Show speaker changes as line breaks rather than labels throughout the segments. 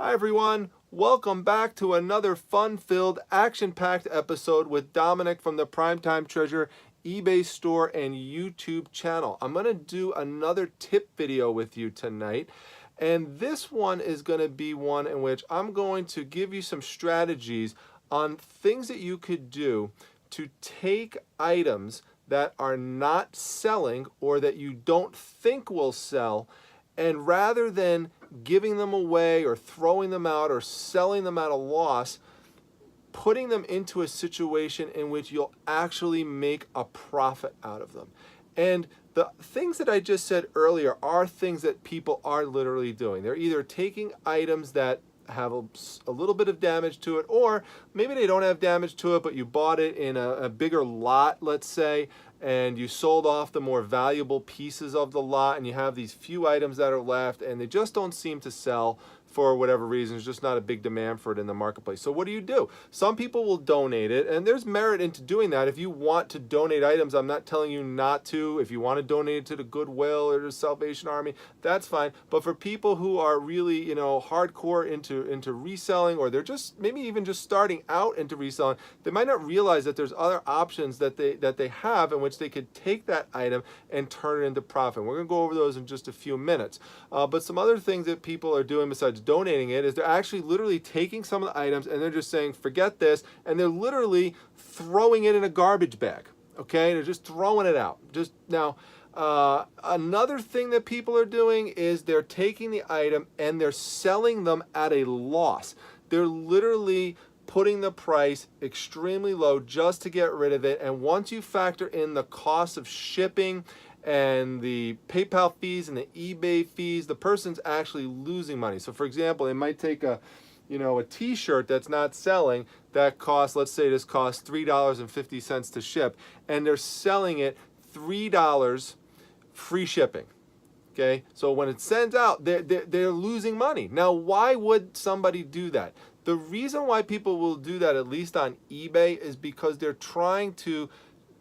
Hi everyone, welcome back to another fun-filled, action-packed episode with Dominic from the Primetime Treasure eBay store and YouTube channel. I'm going to do another tip video with you tonight, and this one is going to be one in which I'm going to give you some strategies on things that you could do to take items that are not selling or that you don't think will sell, and rather than giving them away or throwing them out or selling them at a loss, putting them into a situation in which you'll actually make a profit out of them. And the things that I just said earlier are things that people are literally doing. They're either taking items that have a little bit of damage to it, or maybe they don't have damage to it, but you bought it in a bigger lot, let's say, and you sold off the more valuable pieces of the lot, and you have these few items that are left, and they just don't seem to sell for whatever reason. There's just not a big demand for it in the marketplace. So what do? Some people will donate it, and there's merit into doing that. If you want to donate items, I'm not telling you not to. If you want to donate it to the Goodwill or the Salvation Army, that's fine. But for people who are really, hardcore into reselling, or they're just maybe even just starting out into reselling, they might not realize that there's other options that they have in which they could take that item and turn it into profit. We're going to go over those in just a few minutes. But some other things that people are doing besides donating it is they're actually literally taking some of the items and they're just saying, forget this, and they're literally throwing it in a garbage bag. Okay, they're just throwing it out. Another thing that people are doing is they're taking the item and they're selling them at a loss. They're literally putting the price extremely low just to get rid of it. And once you factor in the cost of shipping and the PayPal fees and the eBay fees, the person's actually losing money. So for example, they might take a t-shirt that's not selling that costs, let's say this costs $3.50 to ship, and they're selling it $3 free shipping. Okay, so when it sends out, they're losing money. Now, why would somebody do that? The reason why people will do that, at least on eBay, is because they're trying to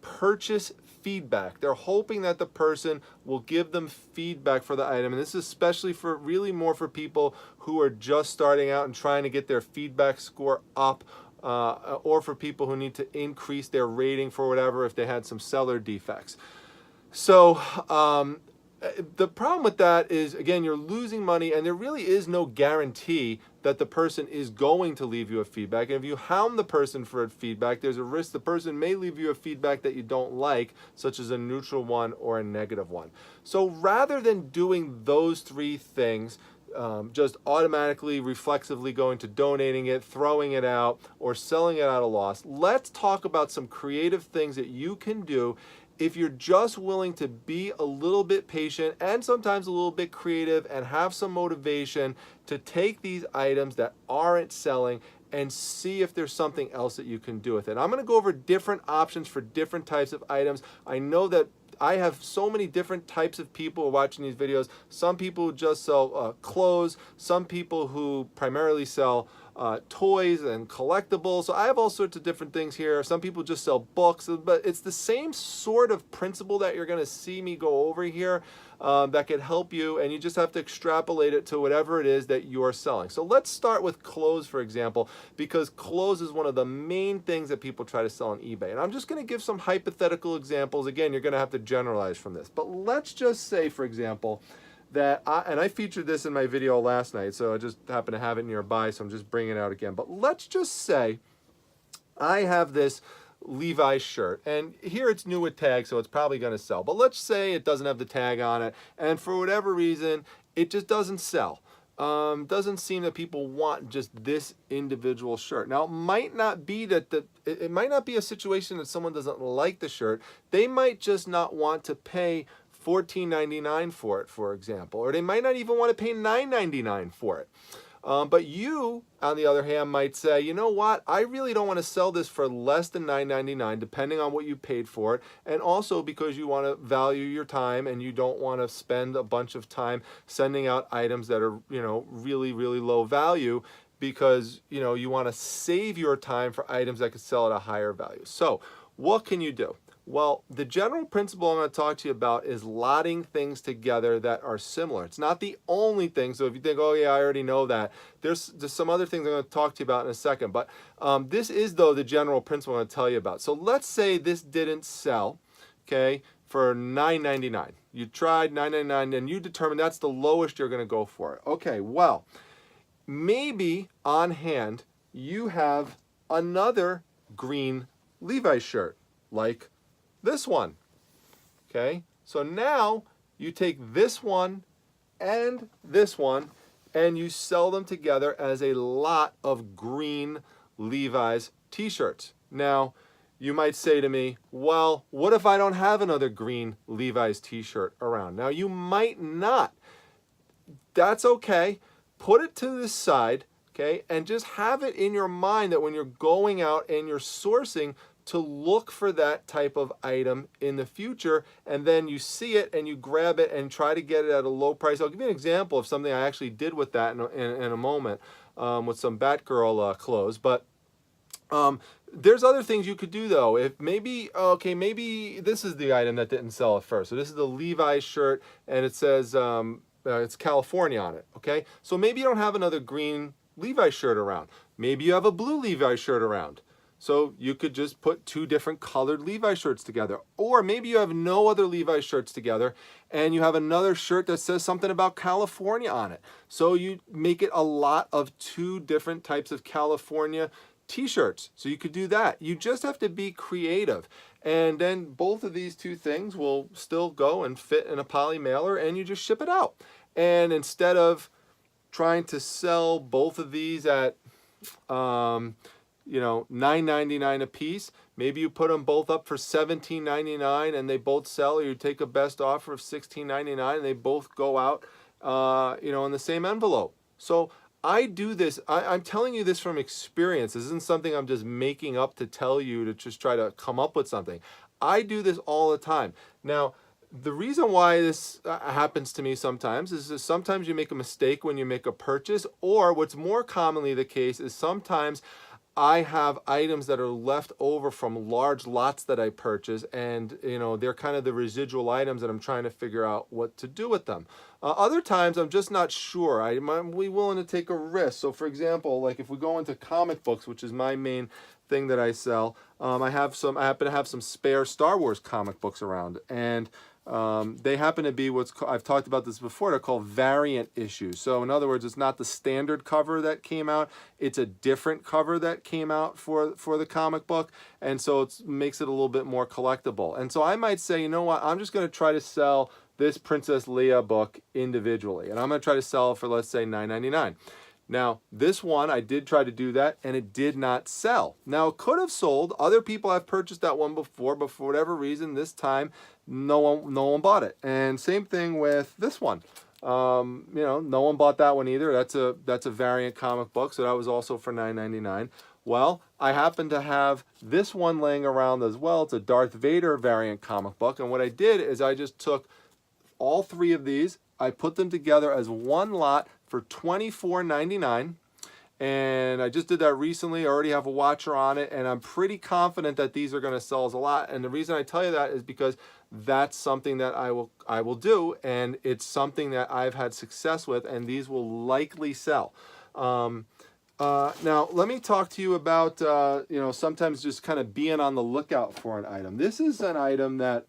purchase feedback. They're hoping that the person will give them feedback for the item, and this is especially for really more for people who are just starting out and trying to get their feedback score up, or for people who need to increase their rating for whatever if they had some seller defects. So the problem with that is, again, you're losing money, and there really is no guarantee that the person is going to leave you a feedback. And if you hound the person for a feedback, there's a risk the person may leave you a feedback that you don't like, such as a neutral one or a negative one. So rather than doing those three things, just automatically, reflexively going to donating it, throwing it out, or selling it at a loss, let's talk about some creative things that you can do if you're just willing to be a little bit patient and sometimes a little bit creative and have some motivation to take these items that aren't selling and see if there's something else that you can do with it. I'm going to go over different options for different types of items. I know that I have so many different types of people watching these videos. Some people who just sell clothes, some people who primarily sell toys and collectibles. So I have all sorts of different things here. Some people just sell books, but it's the same sort of principle that you're going to see me go over here that could help you, and you just have to extrapolate it to whatever it is that you're selling. So let's start with clothes, for example, because clothes is one of the main things that people try to sell on eBay. And I'm just going to give some hypothetical examples. Again, you're going to have to generalize from this. But let's just say, for example, that I featured this in my video last night, so I just happen to have it nearby, so I'm just bringing it out again. But let's just say I have this Levi's shirt, and here it's new with tag, so it's probably going to sell. But let's say it doesn't have the tag on it, and for whatever reason, it just doesn't sell. Doesn't seem that people want just this individual shirt. Now, it might not be that it might not be a situation that someone doesn't like the shirt. They might just not want to pay $14.99 for it, for example, or they might not even want to pay $9.99 for it. But you, on the other hand, might say, you know what, I really don't want to sell this for less than $9.99, depending on what you paid for it, and also because you want to value your time and you don't want to spend a bunch of time sending out items that are, really, really low value, because, you want to save your time for items that could sell at a higher value. So what can you do? Well, the general principle I'm going to talk to you about is lotting things together that are similar. It's not the only thing. So if you think, oh yeah, I already know that, there's some other things I'm going to talk to you about in a second. But this is, though, the general principle I'm going to tell you about. So let's say this didn't sell, okay, for $9.99. You tried $9.99 and you determined that's the lowest you're going to go for it. Okay, well, maybe on hand you have another green Levi's shirt, like this one, okay? So now you take this one and you sell them together as a lot of green Levi's t-shirts. Now, you might say to me, well, what if I don't have another green Levi's t-shirt around? Now, you might not. That's okay. Put it to the side, okay, and just have it in your mind that when you're going out and you're sourcing, to look for that type of item in the future, and then you see it and you grab it and try to get it at a low price. I'll give you an example of something I actually did with that in a moment with some Batgirl clothes. But there's other things you could do though. If maybe, okay, maybe this is the item that didn't sell at first. So this is the Levi's shirt and it says it's California on it, okay? So maybe you don't have another green Levi's shirt around. Maybe you have a blue Levi's shirt around. So you could just put two different colored Levi's shirts together. Or maybe you have no other Levi's shirts together and you have another shirt that says something about California on it. So you make it a lot of two different types of California t-shirts. So you could do that. You just have to be creative. And then both of these two things will still go and fit in a poly mailer and you just ship it out. And instead of trying to sell both of these at $9.99 a piece. Maybe you put them both up for $17.99 and they both sell, or you take a best offer of $16.99 and they both go out, in the same envelope. So I do this, I'm telling you this from experience. This isn't something I'm just making up to tell you to just try to come up with something. I do this all the time. Now, the reason why this happens to me sometimes is that sometimes you make a mistake when you make a purchase, or what's more commonly the case is sometimes I have items that are left over from large lots that I purchase, and they're kind of the residual items that I'm trying to figure out what to do with them. Other times I'm just not sure. I'm willing to take a risk. So for example, like if we go into comic books, which is my main thing that I sell, I happen to have some spare Star Wars comic books around, and they happen to be I've talked about this before, they're called variant issues. So in other words, it's not the standard cover that came out, it's a different cover that came out for the comic book, and so it makes it a little bit more collectible. And so I might say, you know what, I'm just going to try to sell this Princess Leia book individually, and I'm going to try to sell it for, let's say, $9.99. Now, this one, I did try to do that, and it did not sell. Now, it could have sold. Other people have purchased that one before, but for whatever reason, this time, no one bought it. And same thing with this one. No one bought that one either. That's a variant comic book, so that was also for $9.99. Well, I happen to have this one laying around as well. It's a Darth Vader variant comic book, and what I did is I just took all three of these, I put them together as one lot for $24.99, and I just did that recently. I already have a watcher on it, and I'm pretty confident that these are going to sell as a lot. And the reason I tell you that is because that's something that I will do, and it's something that I've had success with, and these will likely sell. Now, let me talk to you about sometimes just kind of being on the lookout for an item. This is an item that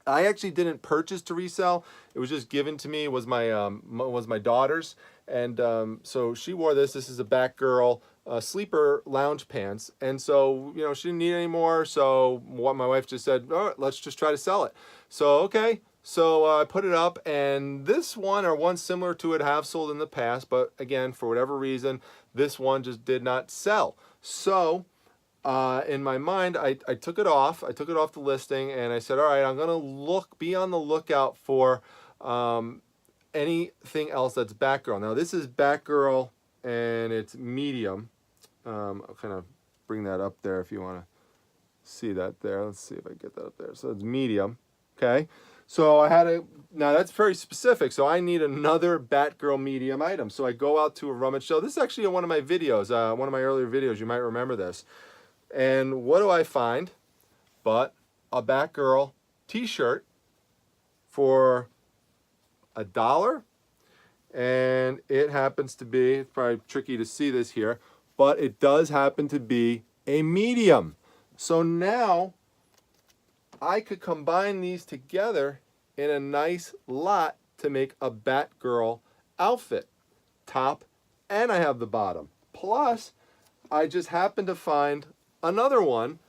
I actually didn't purchase to resell. It was just given to me. It was my daughter's, and so she wore this. This is a Batgirl sleeper lounge pants, and so she didn't need any more. So what my wife just said, all right, let's just try to sell it. So okay, so I put it up, and this one or one similar to it have sold in the past, but again, for whatever reason, this one just did not sell. So in my mind, I took it off. I took it off the listing, and I said, all right, I'm gonna be on the lookout for anything else that's Batgirl. Now this is Batgirl, and it's medium. I'll kind of bring that up there if you want to see that there. Let's see if I get that up there. So it's medium. Okay. So now that's very specific. So I need another Batgirl medium item. So I go out to a rummage sale. This is actually one of my videos, one of my earlier videos. You might remember this. And what do I find but a Batgirl t-shirt for $1, and it happens to be, it's probably tricky to see this here, but it does happen to be a medium. So now I could combine these together in a nice lot to make a Batgirl outfit, top, and I have the bottom. Plus, I just happened to find another one,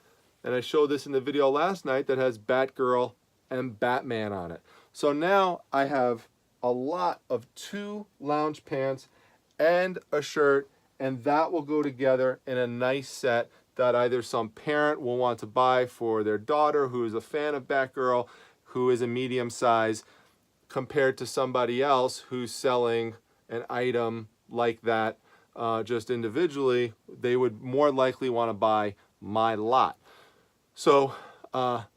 and I showed this in the video last night, that has Batgirl and Batman on it. So now I have a lot of 2 lounge pants and a shirt, and that will go together in a nice set that either some parent will want to buy for their daughter who is a fan of Batgirl, who is a medium size, compared to somebody else who's selling an item like that just individually. They would more likely want to buy my lot. So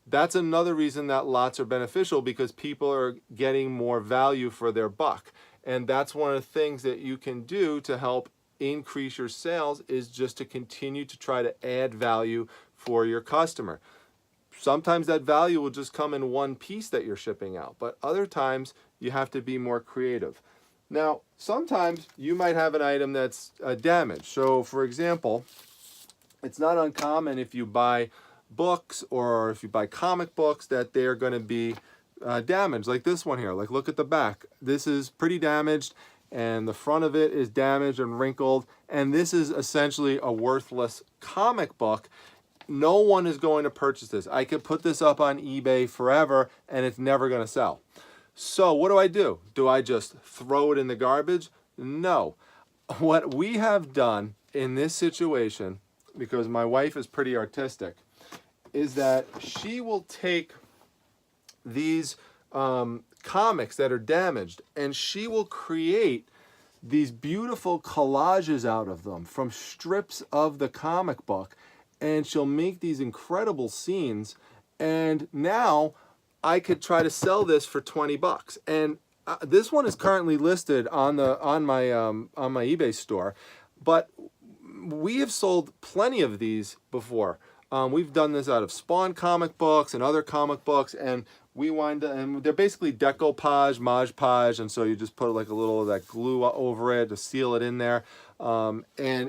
that's another reason that lots are beneficial, because people are getting more value for their buck. And that's one of the things that you can do to help increase your sales, is just to continue to try to add value for your customer. Sometimes that value will just come in one piece that you're shipping out, but other times you have to be more creative. Now, sometimes you might have an item that's damaged. So for example, it's not uncommon if you buy books or if you buy comic books that they're going to be damaged, like this one here. Like, look at the back. This is pretty damaged, and the front of it is damaged and wrinkled, and this is essentially a worthless comic book. No one is going to purchase this. I could put this up on eBay forever and it's never going to sell. So what do? Do I just throw it in the garbage? No. What we have done in this situation, because my wife is pretty artistic, is that she will take these comics that are damaged, and she will create these beautiful collages out of them from strips of the comic book, and she'll make these incredible scenes. And now I could try to sell this for 20 bucks. And this one is currently listed on my eBay store, but we have sold plenty of these before. We've done this out of Spawn comic books and other comic books, and we wind up, and they're basically decoupage, Mod Podge, and so you just put like a little of that glue over it to seal it in there. And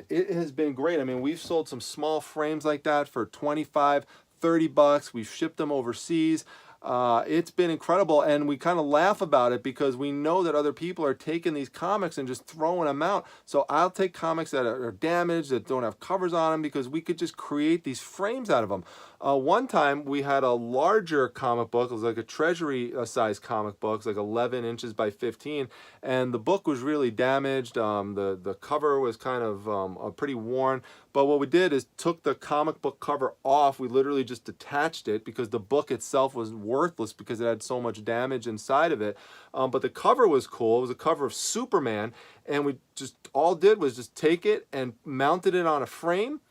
it has been great. I mean, we've sold some small frames like that for 25, 30 bucks. We've shipped them overseas. It's been incredible, and we kind of laugh about it because we know that other people are taking these comics and just throwing them out. So I'll take comics that are damaged, that don't have covers on them, because we could just create these frames out of them. One time we had a larger comic book. It was like a treasury size comic book. It's like 11 inches by 15, and the book was really damaged. The cover was kind of pretty worn. But what we did is took the comic book cover off. We literally just detached it because the book itself was worthless because it had so much damage inside of it. But the cover was cool. It was a cover of Superman, and we just all did was just take it and mounted it on a frame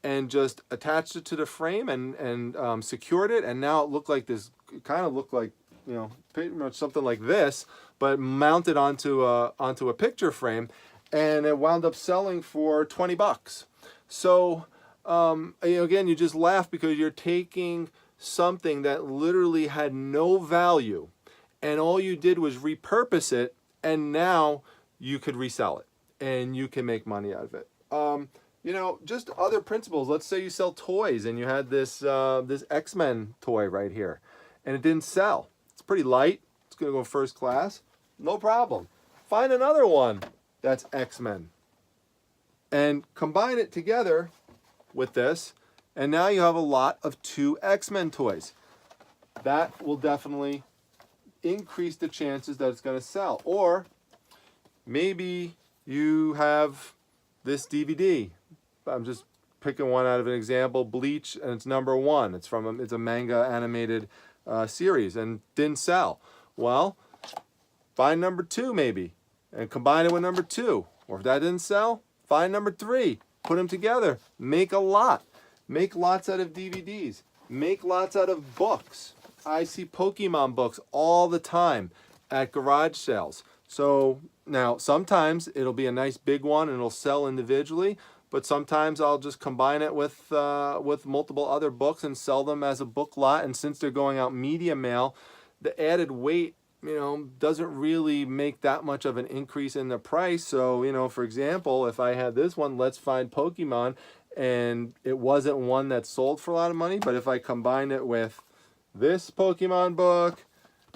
and just attached it to the frame and secured it. And now it looked like this, it kind of looked like, you know, pretty much something like this, but mounted onto a picture frame, and it wound up selling for 20 bucks. So, again, you just laugh because you're taking something that literally had no value, and all you did was repurpose it, and now you could resell it, and you can make money out of it. You know, just other principles. Let's say you sell toys, and you had this this X-Men toy right here, and it didn't sell. It's pretty light. It's going to go first class. No problem. Find another one that's X-Men, and combine it together with this, and now you have a lot of 2 X-Men toys. That will definitely increase the chances that it's going to sell. Or maybe you have this DVD. I'm just picking one out of an example, Bleach, and it's #1. It's a manga animated series, and didn't sell. Well, find #2 maybe, and combine it with #2. Or if that didn't sell, find #3, put them together, make a lot. Make lots out of DVDs. Make lots out of books. I see Pokemon books all the time at garage sales. So now sometimes it'll be a nice big one and it'll sell individually, but sometimes I'll just combine it with multiple other books and sell them as a book lot. And since they're going out media mail, the added weight, you know, doesn't really make that much of an increase in the price. So, you know, for example, if I had this one, Let's Find Pokemon, and it wasn't one that sold for a lot of money, but if I combine it with this Pokemon book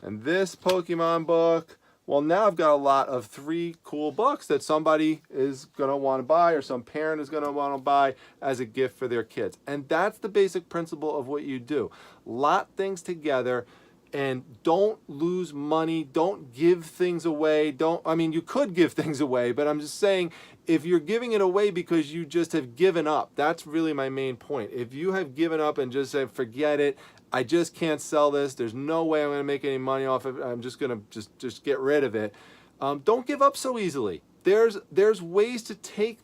and this Pokemon book, well, now I've got a lot of 3 cool books that somebody is going to want to buy, or some parent is going to want to buy as a gift for their kids. And that's the basic principle of what you do. Lot things together. And don't lose money. Don't give things away. I mean, you could give things away, but I'm just saying, if you're giving it away because you just have given up, that's really my main point. If you have given up and just said, forget it, I just can't sell this, there's no way I'm going to make any money off of it, I'm just going to just get rid of it. Don't give up so easily. There's ways to take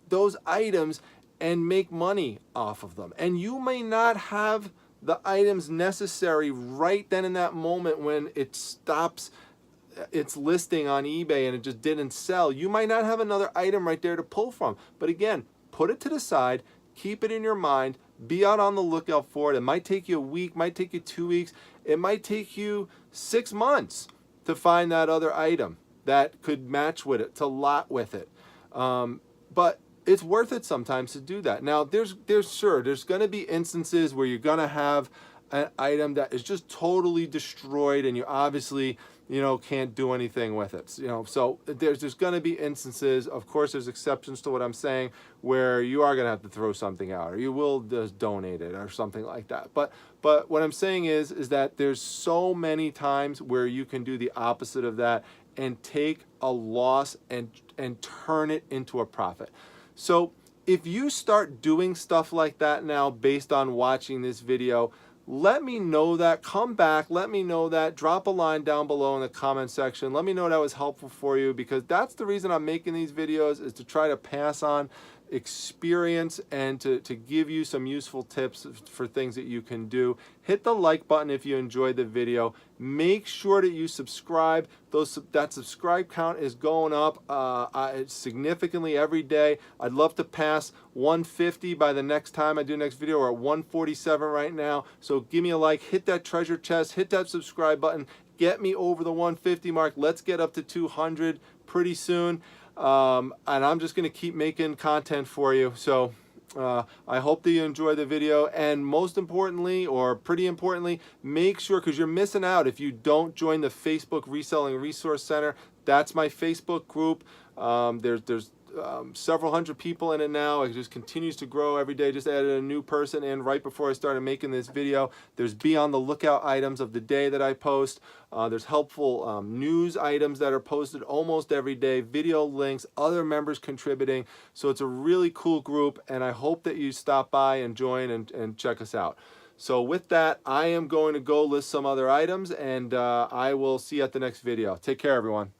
those items and make money off of them. And you may not have the items necessary right then in that moment when it stops its listing on eBay and it just didn't sell. You might not have another item right there to pull from. But again, put it to the side, keep it in your mind, be out on the lookout for it. It might take you a week, might take you 2 weeks, it might take you 6 months to find that other item that could match with it, to lot with it. But it's worth it sometimes to do that. Now, there's going to be instances where you're going to have an item that is just totally destroyed, and you obviously, you know, can't do anything with it. You know, so there's going to be instances. Of course, there's exceptions to what I'm saying, where you are going to have to throw something out, or you will just donate it, or something like that. But what I'm saying is that there's so many times where you can do the opposite of that and take a loss and turn it into a profit. So if you start doing stuff like that now based on watching this video, let me know that. Come back, let me know that. Drop a line down below in the comment section. Let me know that was helpful for you, because that's the reason I'm making these videos, is to try to pass on experience and to give you some useful tips for things that you can do. Hit the like button if you enjoyed the video. Make sure that you subscribe. That subscribe count is going up significantly every day. I'd love to pass 150 by the next time I do next video. We're at 147 right now. So give me a like, hit that treasure chest, hit that subscribe button, get me over the 150 mark. Let's get up to 200 pretty soon. And I'm just going to keep making content for you. So I hope that you enjoy the video, and most importantly, or pretty importantly, make sure, because you're missing out if you don't join the Facebook Reselling Resource Center. That's my Facebook group. There's several hundred people in it now. It just continues to grow every day. Just added a new person in right before I started making this video. There's be on the lookout items of the day that I post. There's helpful news items that are posted almost every day, video links, other members contributing. So it's a really cool group, and I hope that you stop by and join and check us out. So with that, I am going to go list some other items, and I will see you at the next video. Take care, everyone.